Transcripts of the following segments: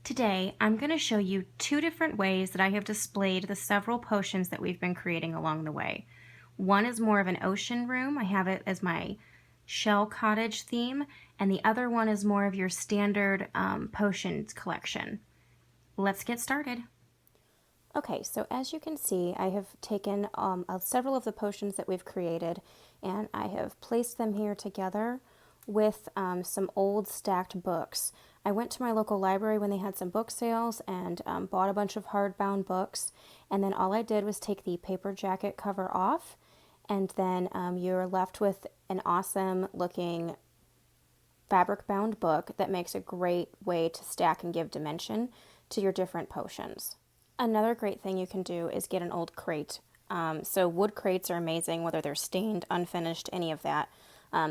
Today, I'm going to show you two different ways that I have displayed the several potions that we've been creating along the way. One is more of an ocean room. I have it as my shell cottage theme, and the other one is more of your standard potions collection. Let's get started. Okay, so as you can see, I have taken several of the potions that we've created and I have placed them here together with some old stacked books. I went to my local library when they had some book sales and bought a bunch of hardbound books, and then all I did was take the paper jacket cover off, and then you're left with an awesome looking fabric bound book that makes a great way to stack and give dimension to your different potions. Another great thing you can do is get an old crate. So wood crates are amazing, whether they're stained, unfinished, any of that.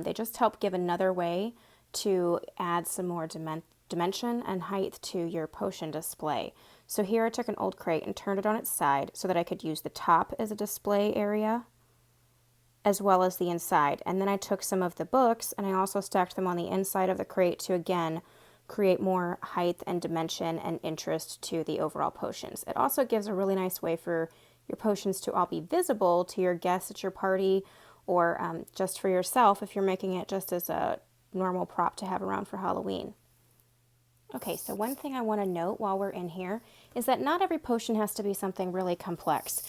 They just help give another way to add some more dimension and height to your potion display. So here I took an old crate and turned it on its side so that I could use the top as a display area as well as the inside. And then I took some of the books and I also stacked them on the inside of the crate to again create more height and dimension and interest to the overall potions. It also gives a really nice way for your potions to all be visible to your guests at your party, or just for yourself if you're making it just as a normal prop to have around for Halloween. Okay, so one thing I want to note while we're in here is that not every potion has to be something really complex.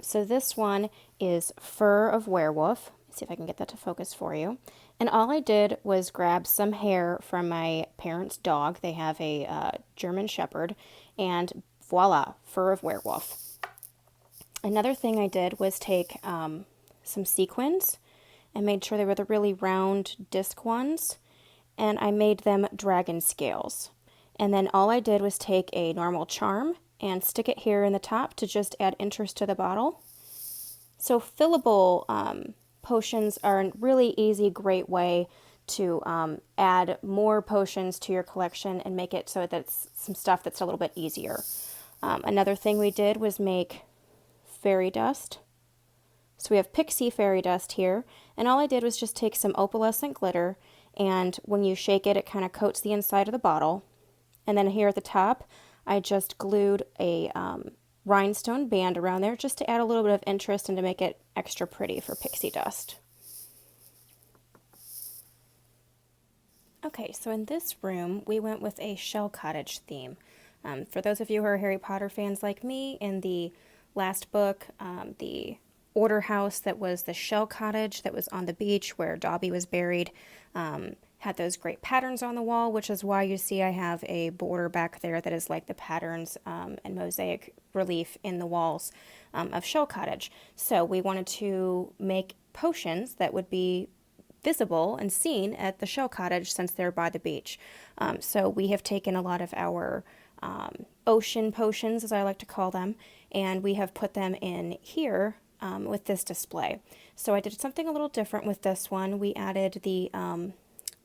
So this one is Fur of Werewolf. Let's see if I can get that to focus for you. And all I did was grab some hair from my parents' dog. They have a German Shepherd, and voila, Fur of Werewolf. Another thing I did was take some sequins and made sure they were the really round disc ones, and I made them dragon scales. And then all I did was take a normal charm and stick it here in the top to just add interest to the bottle. So fillable potions are a really easy, great way to add more potions to your collection and make it so that's some stuff that's a little bit easier. Another thing we did was make fairy dust. So we have pixie fairy dust here, and all I did was just take some opalescent glitter, and when you shake it, it kind of coats the inside of the bottle. And then here at the top, I just glued a rhinestone band around there just to add a little bit of interest and to make it extra pretty for pixie dust. Okay, so in this room, we went with a shell cottage theme. For those of you who are Harry Potter fans like me, in the last book, the order house that was the shell cottage that was on the beach where Dobby was buried, had those great patterns on the wall, which is why you see I have a border back there that is like the patterns and mosaic relief in the walls of Shell Cottage. So we wanted to make potions that would be visible and seen at the Shell Cottage since they're by the beach. So we have taken a lot of our ocean potions, as I like to call them, and we have put them in here with this display. So I did something a little different with this one. We added the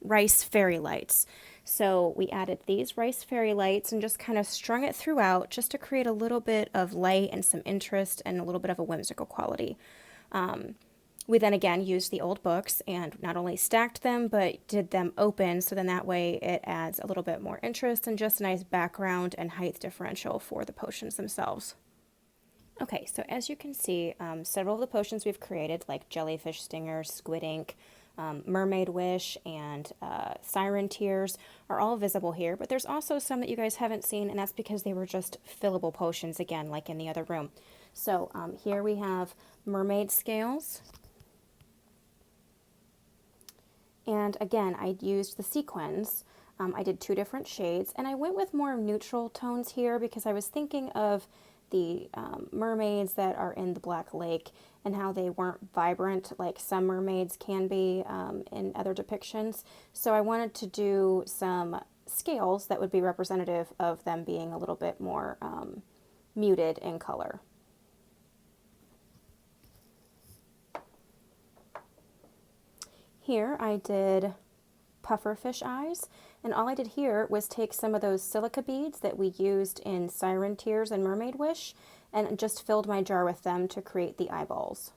rice fairy lights. So we added these rice fairy lights and just kind of strung it throughout just to create a little bit of light and some interest and a little bit of a whimsical quality. We then again used the old books and not only stacked them but did them open, so then that way it adds a little bit more interest and just a nice background and height differential for the potions themselves. Okay, so as you can see, several of the potions we've created, like jellyfish stinger, squid ink, mermaid wish, and siren tears, are all visible here, but there's also some that you guys haven't seen, and that's because they were just fillable potions again, like in the other room. So here we have mermaid scales, and again I used the sequins. I did two different shades, and I went with more neutral tones here because I was thinking of the mermaids that are in the Black Lake and how they weren't vibrant like some mermaids can be in other depictions. So I wanted to do some scales that would be representative of them being a little bit more muted in color. Here I did pufferfish eyes, and all I did here was take some of those silica beads that we used in Siren Tears and Mermaid Wish and just filled my jar with them to create the eyeballs.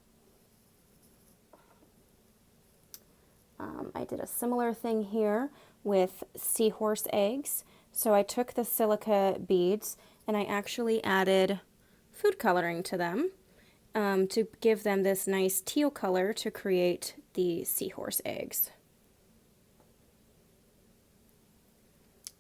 I did a similar thing here with seahorse eggs. So I took the silica beads and I actually added food coloring to them to give them this nice teal color to create the seahorse eggs.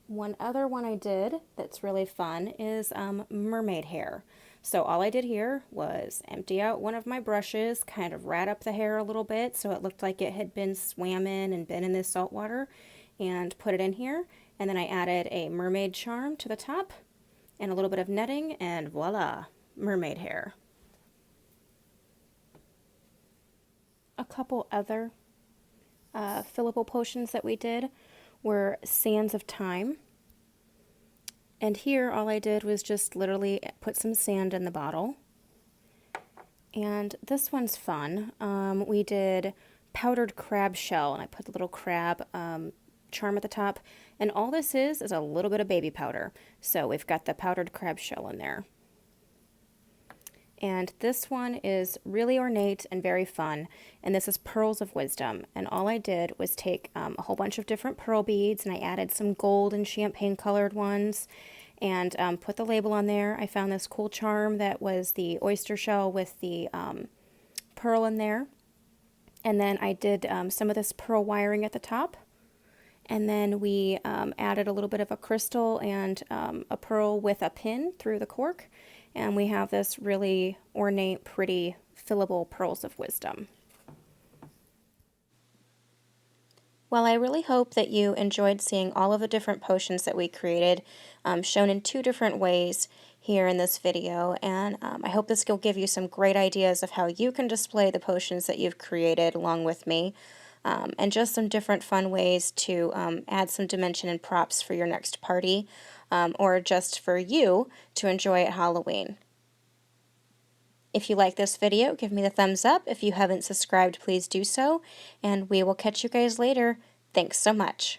One other one I did that's really fun is mermaid hair. So all I did here was empty out one of my brushes, kind of rat up the hair a little bit so it looked like it had been swam in and been in this salt water, and put it in here. And then I added a mermaid charm to the top and a little bit of netting, and voila, mermaid hair. A couple other fillable potions that we did were Sands of Time. And here all I did was just literally put some sand in the bottle. And this one's fun. We did powdered crab shell, and I put the little crab charm at the top. And all this is a little bit of baby powder. So we've got the powdered crab shell in there. And this one is really ornate and very fun, and this is Pearls of Wisdom. And all I did was take a whole bunch of different pearl beads, and I added some gold and champagne colored ones, and put the label on there. I found this cool charm that was the oyster shell with the pearl in there. And then I did some of this pearl wiring at the top. And then we added a little bit of a crystal and a pearl with a pin through the cork. And we have this really ornate, pretty, fillable Pearls of Wisdom. Well, I really hope that you enjoyed seeing all of the different potions that we created, shown in 2 different ways here in this video. And I hope this will give you some great ideas of how you can display the potions that you've created along with me. And just some different fun ways to add some dimension and props for your next party, or just for you to enjoy at Halloween. If you like this video, give me the thumbs up. If you haven't subscribed, please do so, and we will catch you guys later. Thanks so much.